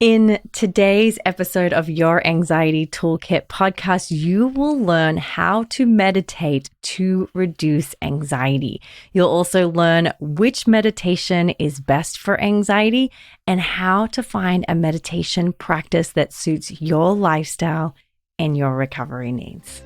In today's episode of Your Anxiety Toolkit podcast, you will learn how to meditate to reduce anxiety. You'll also learn which meditation is best for anxiety and how to find a meditation practice that suits your lifestyle and your recovery needs.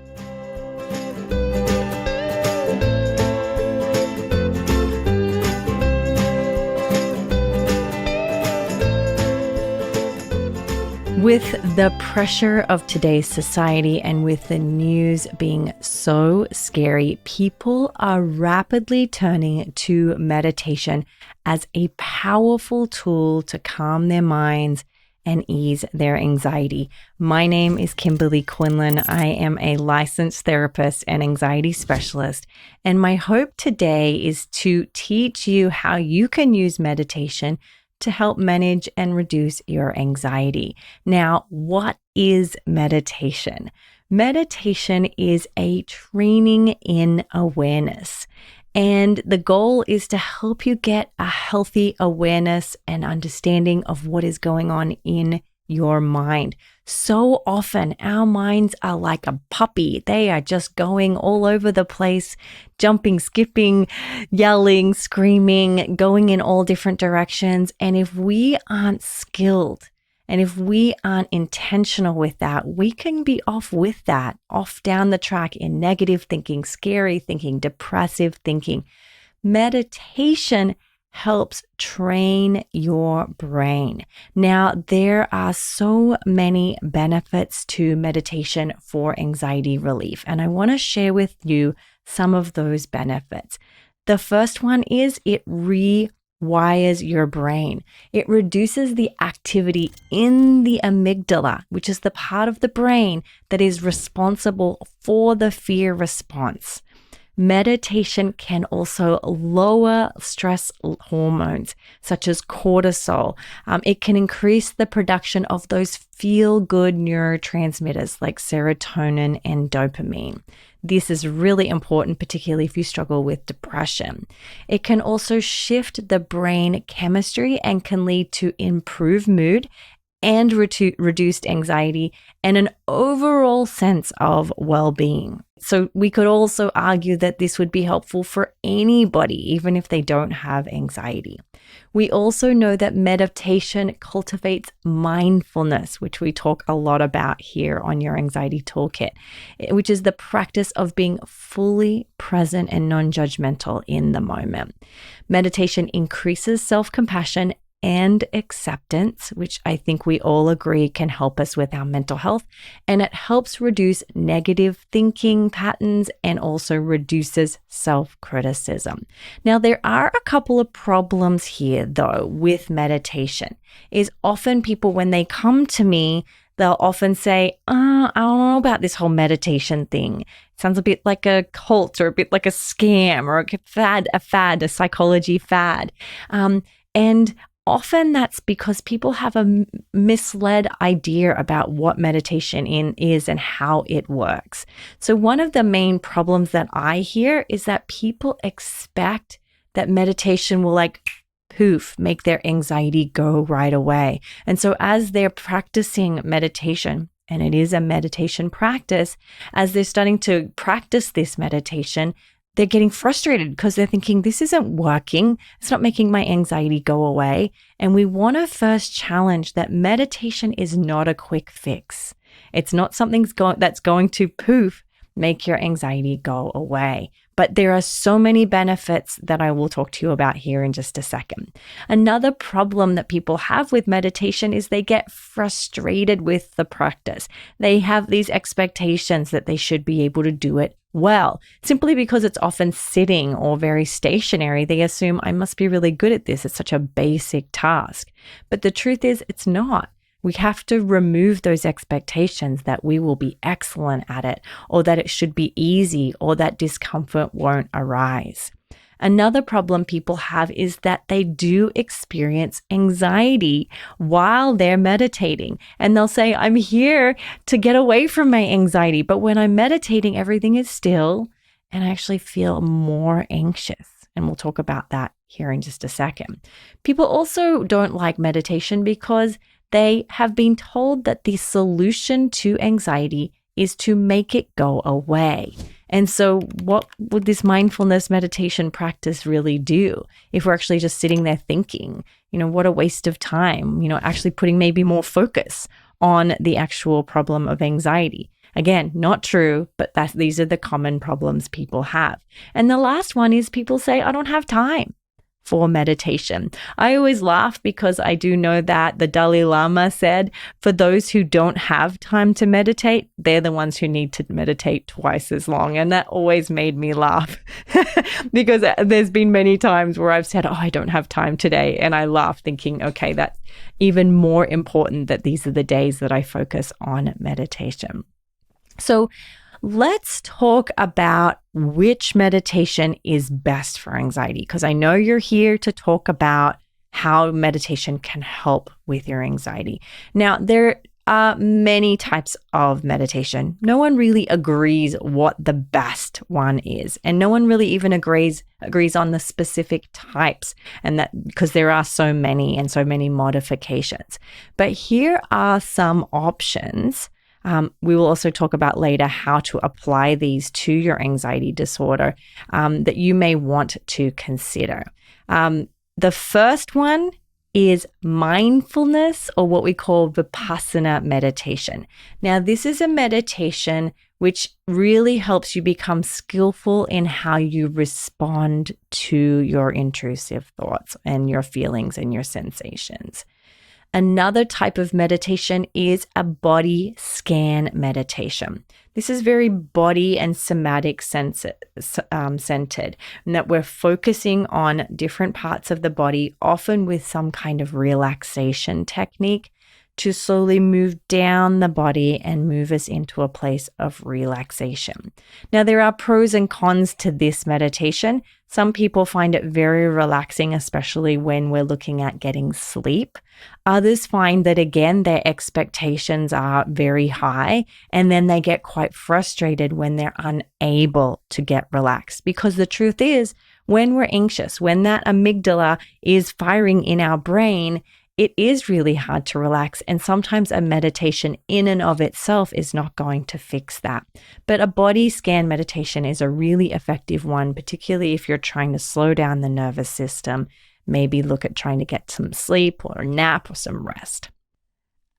With the pressure of today's society and with the news being so scary, people are rapidly turning to meditation as a powerful tool to calm their minds and ease their anxiety. My name is Kimberly Quinlan. I am a licensed therapist and anxiety specialist, and my hope today is to teach you how you can use meditation to help manage and reduce your anxiety. Now, what is meditation? Meditation is a training in awareness, and the goal is to help you get a healthy awareness and understanding of what is going on in your mind. So often our minds are like a puppy. They are just going all over the place, jumping, skipping, yelling, screaming, going in all different directions. And if we aren't skilled and if we aren't intentional with that, we can be off with that, off down the track in negative thinking, scary thinking, depressive thinking. Meditation helps train your brain. Now, there are so many benefits to meditation for anxiety relief, and I want to share with you some of those benefits. The first one is it rewires your brain. It reduces the activity in the amygdala, which is the part of the brain that is responsible for the fear response. Meditation can also lower stress hormones such as cortisol. It can increase the production of those feel-good neurotransmitters like serotonin and dopamine. This is really important, particularly if you struggle with depression. It can also shift the brain chemistry and can lead to improved mood and reduced anxiety and an overall sense of well-being. So we could also argue that this would be helpful for anybody, even if they don't have anxiety. We also know that meditation cultivates mindfulness, which we talk a lot about here on Your Anxiety Toolkit, which is the practice of being fully present and non-judgmental in the moment. Meditation increases self-compassion and acceptance, which I think we all agree can help us with our mental health, and it helps reduce negative thinking patterns and also reduces self-criticism. Now, there are a couple of problems here, though, with meditation. Is often people, when they come to me, they'll often say, I don't know about this whole meditation thing. It sounds a bit like a cult or a bit like a scam or a psychology fad. And often that's because people have a misled idea about what meditation is and how it works. So one of the main problems that I hear is that people expect that meditation will make their anxiety go right away. And so as they're practicing meditation, and it is a meditation practice, as they're starting to practice this meditation, they're getting frustrated because they're thinking, this isn't working. It's not making my anxiety go away. And we want to first challenge that meditation is not a quick fix. It's not something that's going to make your anxiety go away. But there are so many benefits that I will talk to you about here in just a second. Another problem that people have with meditation is they get frustrated with the practice. They have these expectations that they should be able to do it well. Simply because it's often sitting or very stationary, they assume I must be really good at this. It's such a basic task. But the truth is, it's not. We have to remove those expectations that we will be excellent at it, or that it should be easy, or that discomfort won't arise. Another problem people have is that they do experience anxiety while they're meditating. And they'll say, I'm here to get away from my anxiety. But when I'm meditating, everything is still, and I actually feel more anxious. And we'll talk about that here in just a second. People also don't like meditation because they have been told that the solution to anxiety is to make it go away. And so what would this mindfulness meditation practice really do if we're actually just sitting there thinking, what a waste of time, actually putting maybe more focus on the actual problem of anxiety? Again, not true, but these are the common problems people have. And the last one is people say, I don't have time for meditation. I always laugh because I do know that the Dalai Lama said, for those who don't have time to meditate, they're the ones who need to meditate twice as long. And that always made me laugh because there's been many times where I've said, I don't have time today. And I laugh thinking, okay, that's even more important that these are the days that I focus on meditation. So let's talk about which meditation is best for anxiety, because I know you're here to talk about how meditation can help with your anxiety. Now, there are many types of meditation. No one really agrees what the best one is, and no one really even agrees on the specific types, and that because there are so many and so many modifications. But here are some options. We will also talk about later how to apply these to your anxiety disorder that you may want to consider. The first one is mindfulness, or what we call Vipassana meditation. Now, this is a meditation which really helps you become skillful in how you respond to your intrusive thoughts and your feelings and your sensations. Another type of meditation is a body scan meditation. This is very body and somatic centered, and that we're focusing on different parts of the body, often with some kind of relaxation technique, to slowly move down the body and move us into a place of relaxation. Now, there are pros and cons to this meditation. Some people find it very relaxing, especially when we're looking at getting sleep. Others find that, again, their expectations are very high, and then they get quite frustrated when they're unable to get relaxed. Because the truth is, when we're anxious, when that amygdala is firing in our brain, it is really hard to relax, and sometimes a meditation in and of itself is not going to fix that. But a body scan meditation is a really effective one, particularly if you're trying to slow down the nervous system, maybe look at trying to get some sleep or a nap or some rest.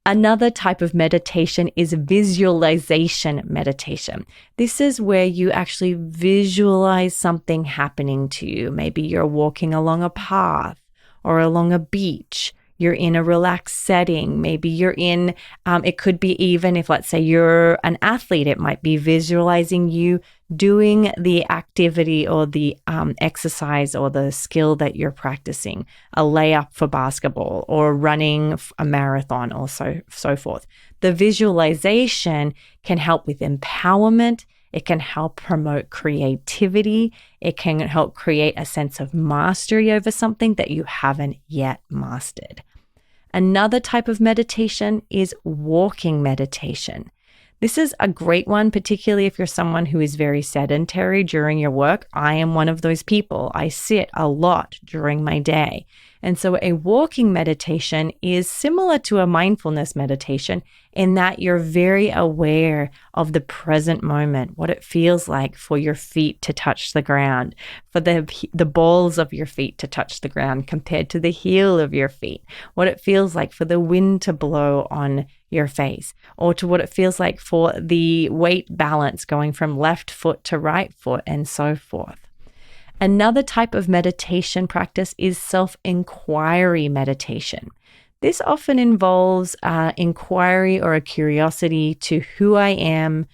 Another type of meditation is visualization meditation. This is where you actually visualize something happening to you. Maybe you're walking along a path or along a beach. You're in a relaxed setting. Maybe you're in, it could be even if, let's say, you're an athlete, it might be visualizing you doing the activity or the exercise or the skill that you're practicing, a layup for basketball or running a marathon or so forth. The visualization can help with empowerment. It can help promote creativity. It can help create a sense of mastery over something that you haven't yet mastered. Another type of meditation is walking meditation. This is a great one, particularly if you're someone who is very sedentary during your work. I am one of those people. I sit a lot during my day. And so a walking meditation is similar to a mindfulness meditation in that you're very aware of the present moment, what it feels like for your feet to touch the ground, for the balls of your feet to touch the ground compared to the heel of your feet, what it feels like for the wind to blow on your face, or to what it feels like for the weight balance going from left foot to right foot, and so forth. Another type of meditation practice is self-inquiry meditation. This often involves inquiry or a curiosity to who I am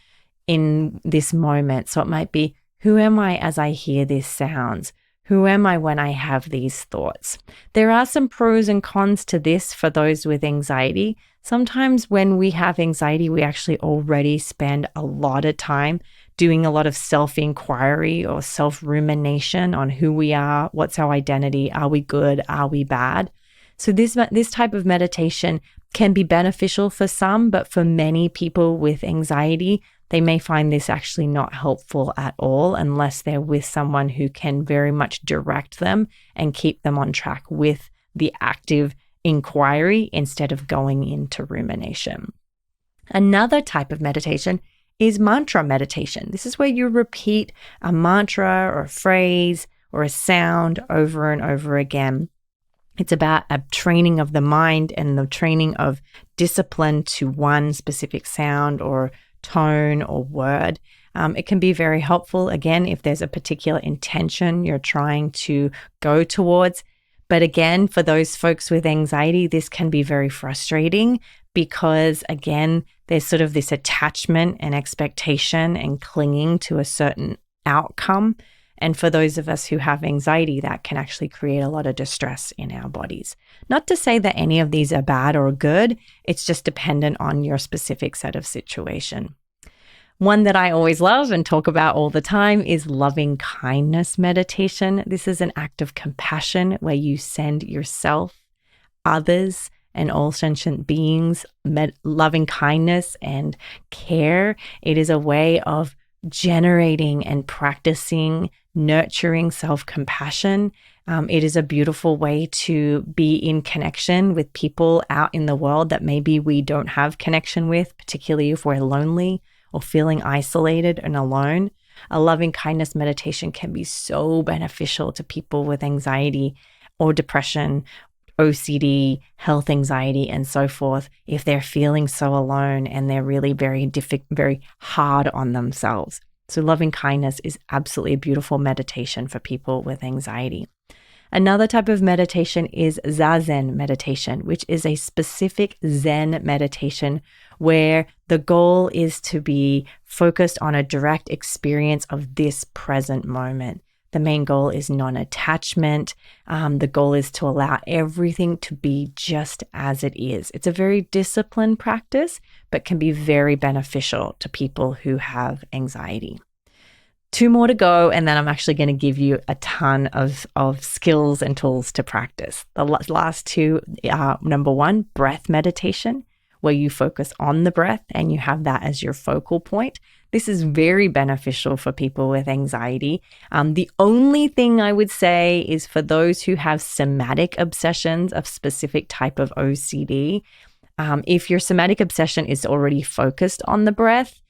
in this moment. So it might be, who am I as I hear these sounds? Who am I when I have these thoughts? There are some pros and cons to this for those with anxiety. Sometimes when we have anxiety, we actually already spend a lot of time doing a lot of self-inquiry or self-rumination on who we are, what's our identity, are we good, are we bad? So this type of meditation can be beneficial for some, but for many people with anxiety, they may find this actually not helpful at all unless they're with someone who can very much direct them and keep them on track with the active inquiry instead of going into rumination. Another type of meditation is mantra meditation. This is where you repeat a mantra or a phrase or a sound over and over again. It's about a training of the mind and the training of discipline to one specific sound or tone or word. It can be very helpful, again, if there's a particular intention you're trying to go towards. But again, for those folks with anxiety, this can be very frustrating because, again, there's sort of this attachment and expectation and clinging to a certain outcome. And for those of us who have anxiety, that can actually create a lot of distress in our bodies. Not to say that any of these are bad or good, it's just dependent on your specific set of situation. One that I always love and talk about all the time is loving kindness meditation. This is an act of compassion where you send yourself, others, and all sentient beings loving kindness and care. It is a way of generating and practicing nurturing self-compassion. It is a beautiful way to be in connection with people out in the world that maybe we don't have connection with, particularly if we're lonely or feeling isolated and alone. A loving kindness meditation can be so beneficial to people with anxiety or depression, OCD, health anxiety, and so forth, if they're feeling so alone and they're really very hard on themselves. So loving kindness is absolutely a beautiful meditation for people with anxiety. Another type of meditation is Zazen meditation, which is a specific Zen meditation where the goal is to be focused on a direct experience of this present moment. The main goal is non-attachment. The goal is to allow everything to be just as it is. It's a very disciplined practice, but can be very beneficial to people who have anxiety. 2 more to go, and then I'm actually going to give you a ton of skills and tools to practice. The last 2 are, number 1, breath meditation, where you focus on the breath and you have that as your focal point. This is very beneficial for people with anxiety. The only thing I would say is for those who have somatic obsessions of specific type of OCD, if your somatic obsession is already focused on the breath,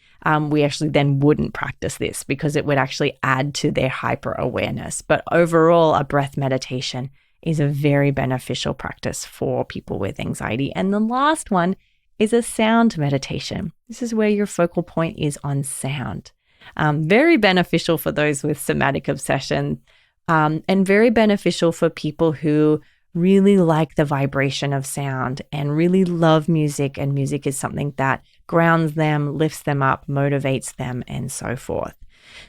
we actually then wouldn't practice this because it would actually add to their hyper awareness. But overall, a breath meditation is a very beneficial practice for people with anxiety. And the last one is a sound meditation. This is where your focal point is on sound. Very beneficial for those with somatic obsession, and very beneficial for people who really like the vibration of sound and really love music. And music is something that grounds them, lifts them up, motivates them, and so forth.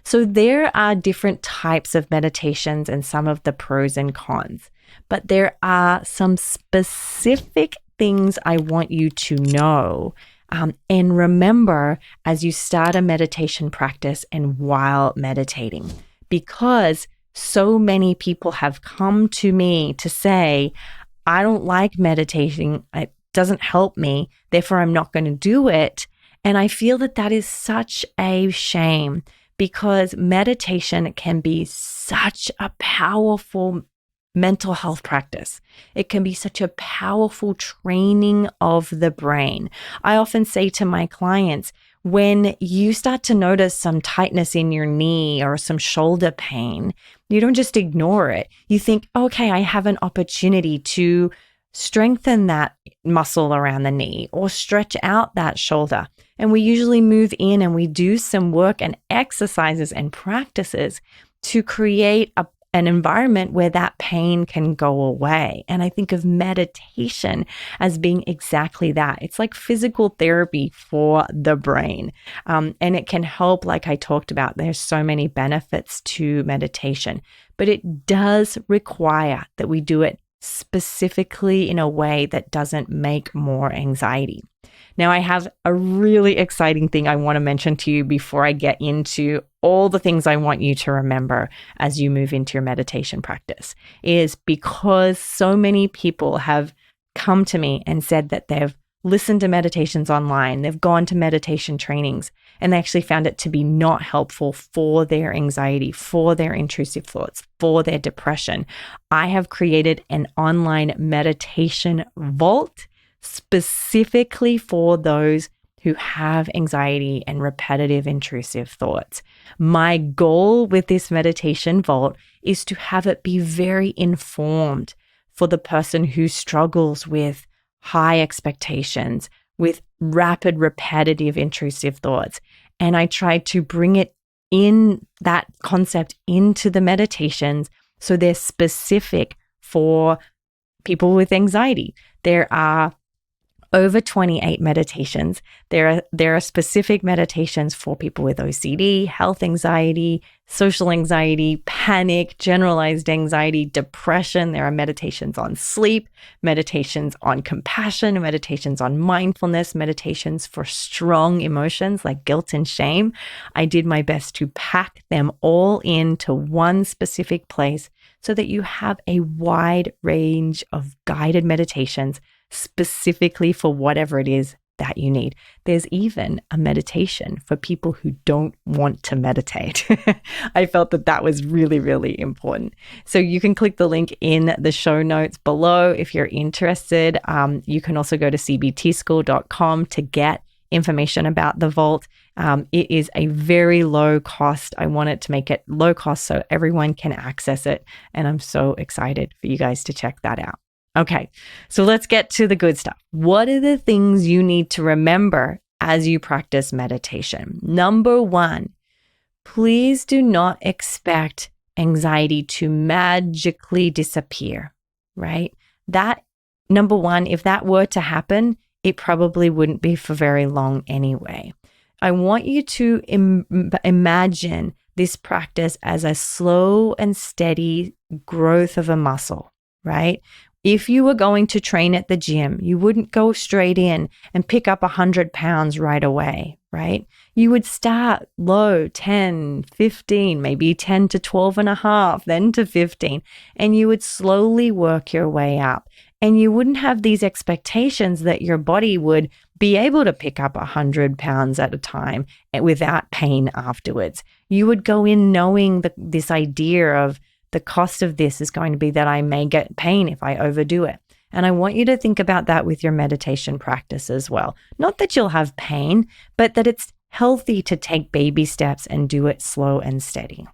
So there are different types of meditations and some of the pros and cons, but there are some specific things I want you to know and remember as you start a meditation practice and while meditating, because so many people have come to me to say, I don't like meditating. It doesn't help me. Therefore, I'm not going to do it. And I feel that that is such a shame because meditation can be such a powerful mental health practice. It can be such a powerful training of the brain. I often say to my clients, when you start to notice some tightness in your knee or some shoulder pain, you don't just ignore it. You think, okay, I have an opportunity to strengthen that muscle around the knee or stretch out that shoulder. And we usually move in and we do some work and exercises and practices to create an environment where that pain can go away. And I think of meditation as being exactly that. It's like physical therapy for the brain. And it can help, like I talked about, there's so many benefits to meditation, but it does require that we do it specifically in a way that doesn't make more anxiety. Now, I have a really exciting thing I want to mention to you before I get into all the things I want you to remember as you move into your meditation practice, is because so many people have come to me and said that they've listened to meditations online, they've gone to meditation trainings, and they actually found it to be not helpful for their anxiety, for their intrusive thoughts, for their depression. I have created an online meditation vault specifically for those who have anxiety and repetitive intrusive thoughts. My goal with this meditation vault is to have it be very informed for the person who struggles with high expectations, with rapid, repetitive, intrusive thoughts. And I try to bring it in, that concept, into the meditations so they're specific for people with anxiety. There are over 28 meditations. There are specific meditations for people with OCD, health anxiety, social anxiety, panic, generalized anxiety, depression. There are meditations on sleep, meditations on compassion, meditations on mindfulness, meditations for strong emotions like guilt and shame. I did my best to pack them all into one specific place so that you have a wide range of guided meditations specifically for whatever it is that you need. There's even a meditation for people who don't want to meditate. I felt that was really, really important. So you can click the link in the show notes below if you're interested. You can also go to cbtschool.com to get information about the vault. It is a very low cost. I wanted to make it low cost so everyone can access it. And I'm so excited for you guys to check that out. Okay, so let's get to the good stuff. What are the things you need to remember as you practice meditation? Number one, please do not expect anxiety to magically disappear, right? That, number one, if that were to happen, it probably wouldn't be for very long anyway. I want you to imagine this practice as a slow and steady growth of a muscle, right? If you were going to train at the gym, you wouldn't go straight in and pick up 100 pounds right away, right? You would start low, 10, 15, maybe 10 to 12 and a half, then to 15, and you would slowly work your way up. And you wouldn't have these expectations that your body would be able to pick up 100 pounds at a time without pain afterwards. You would go in knowing this idea of the cost of this is going to be that I may get pain if I overdo it. And I want you to think about that with your meditation practice as well. Not that you'll have pain, but that it's healthy to take baby steps and do it slow and steady.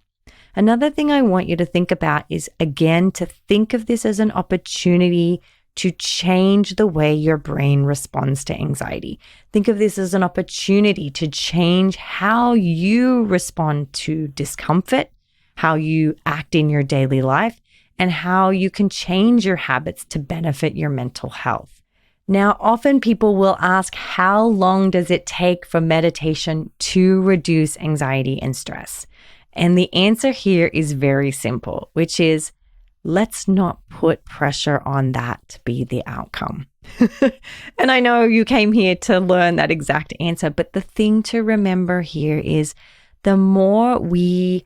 Another thing I want you to think about is, again, to think of this as an opportunity to change the way your brain responds to anxiety. Think of this as an opportunity to change how you respond to discomfort, how you act in your daily life, and how you can change your habits to benefit your mental health. Now, often people will ask, how long does it take for meditation to reduce anxiety and stress? And the answer here is very simple, which is, let's not put pressure on that to be the outcome. And I know you came here to learn that exact answer, but the thing to remember here is the more we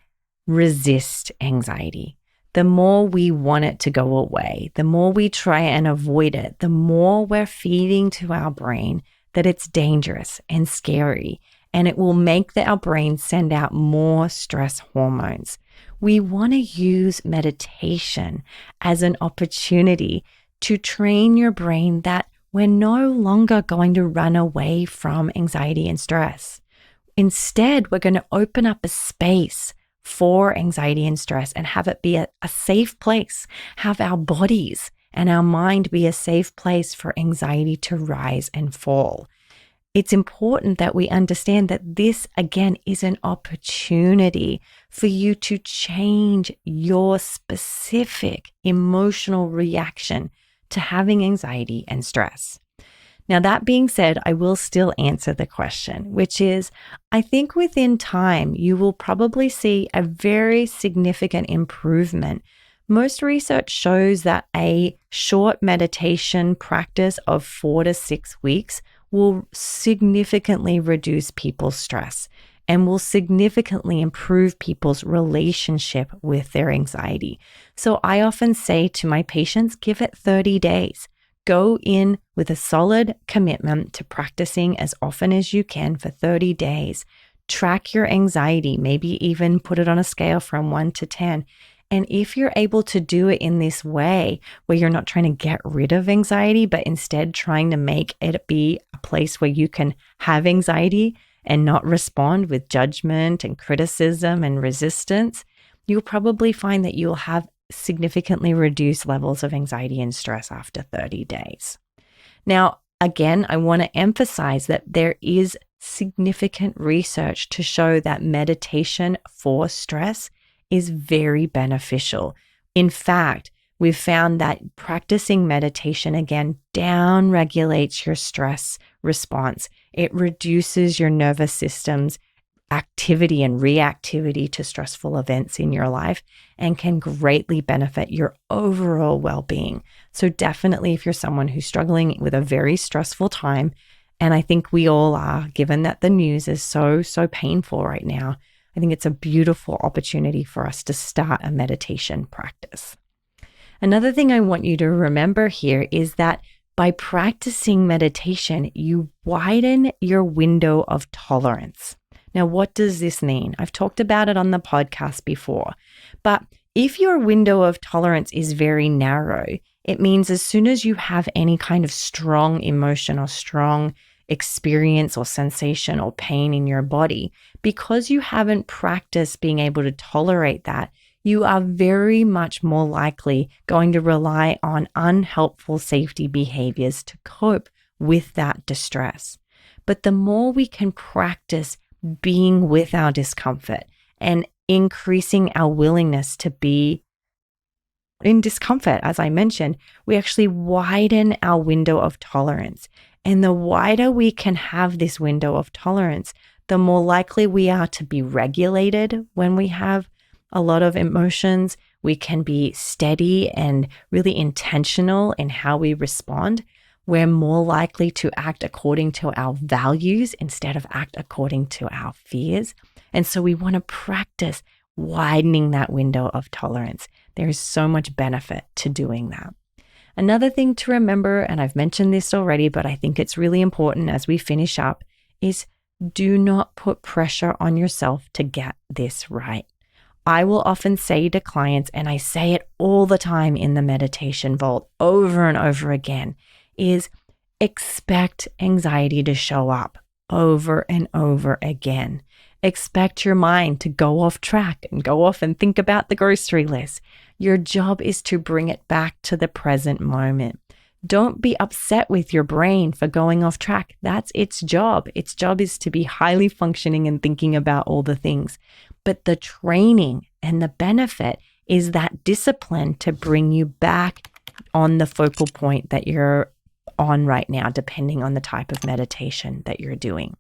resist anxiety, the more we want it to go away, the more we try and avoid it, the more we're feeding to our brain that it's dangerous and scary, and it will make our brain send out more stress hormones. We want to use meditation as an opportunity to train your brain that we're no longer going to run away from anxiety and stress. Instead, we're going to open up a space for anxiety and stress and have it be a safe place, have our bodies and our mind be a safe place for anxiety to rise and fall. It's important that we understand that this, again, is an opportunity for you to change your specific emotional reaction to having anxiety and stress. Now, that being said, I will still answer the question, which is, I think within time, you will probably see a very significant improvement. Most research shows that a short meditation practice of 4 to 6 weeks will significantly reduce people's stress and will significantly improve people's relationship with their anxiety. So I often say to my patients, give it 30 days. Go in with a solid commitment to practicing as often as you can for 30 days. Track your anxiety, maybe even put it on a scale from 1 to 10. And if you're able to do it in this way, where you're not trying to get rid of anxiety, but instead trying to make it be a place where you can have anxiety and not respond with judgment and criticism and resistance, you'll probably find that you'll have significantly reduced levels of anxiety and stress after 30 days. Now, again, I want to emphasize that there is significant research to show that meditation for stress is very beneficial. In fact, we've found that practicing meditation, again, down-regulates your stress response. It reduces your nervous system's activity and reactivity to stressful events in your life and can greatly benefit your overall well-being. So definitely, if you're someone who's struggling with a very stressful time, and I think we all are, given that the news is so painful right now, I think it's a beautiful opportunity for us to start a meditation practice. Another thing I want you to remember here is that by practicing meditation, you widen your window of tolerance. Now, what does this mean? I've talked about it on the podcast before, but if your window of tolerance is very narrow, it means as soon as you have any kind of strong emotion or strong experience or sensation or pain in your body, because you haven't practiced being able to tolerate that, you are very much more likely going to rely on unhelpful safety behaviors to cope with that distress. But the more we can practice being with our discomfort and increasing our willingness to be in discomfort, as I mentioned, we actually widen our window of tolerance. And the wider we can have this window of tolerance, the more likely we are to be regulated when we have a lot of emotions. We can be steady and really intentional in how we respond. We're more likely to act according to our values instead of act according to our fears. And so we want to practice widening that window of tolerance. There is so much benefit to doing that. Another thing to remember, and I've mentioned this already, but I think it's really important as we finish up, is do not put pressure on yourself to get this right. I will often say to clients, and I say it all the time in the meditation vault over and over again, is expect anxiety to show up over and over again. Expect your mind to go off track and go off and think about the grocery list. Your job is to bring it back to the present moment. Don't be upset with your brain for going off track. That's its job. Its job is to be highly functioning and thinking about all the things. But the training and the benefit is that discipline to bring you back on the focal point that you're on right now, depending on the type of meditation that you're doing.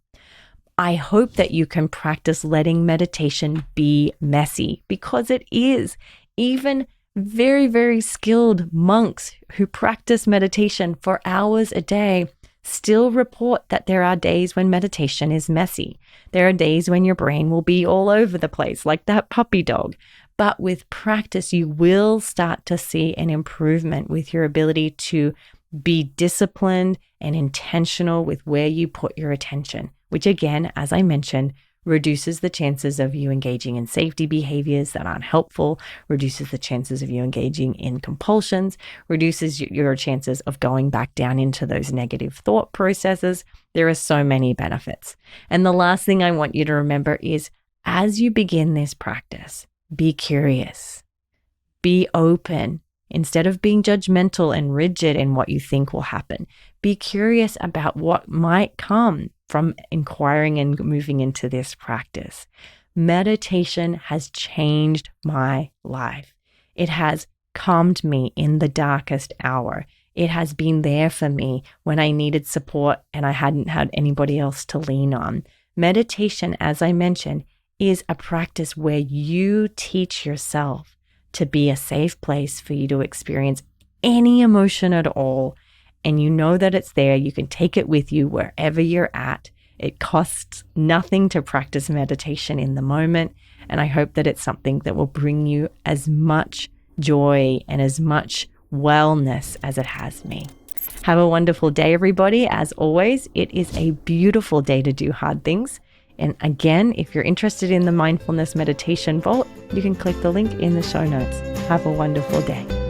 I hope that you can practice letting meditation be messy, because it is. Even very, very skilled monks who practice meditation for hours a day still report that there are days when meditation is messy. There are days when your brain will be all over the place, like that puppy dog. But with practice, you will start to see an improvement with your ability to be disciplined and intentional with where you put your attention, which again, as I mentioned, reduces the chances of you engaging in safety behaviors that aren't helpful, reduces the chances of you engaging in compulsions, reduces your chances of going back down into those negative thought processes. There are so many benefits. And the last thing I want you to remember is, as you begin this practice, be curious, be open. Instead of being judgmental and rigid in what you think will happen, be curious about what might come from inquiring and moving into this practice. Meditation has changed my life. It has calmed me in the darkest hour. It has been there for me when I needed support and I hadn't had anybody else to lean on. Meditation, as I mentioned, is a practice where you teach yourself to be a safe place for you to experience any emotion at all. And you know that it's there. You can take it with you wherever you're at. It costs nothing to practice meditation in the moment. And I hope that it's something that will bring you as much joy and as much wellness as it has me. Have a wonderful day, everybody. As always, it is a beautiful day to do hard things. And again, if you're interested in the mindfulness meditation vault, you can click the link in the show notes. Have a wonderful day.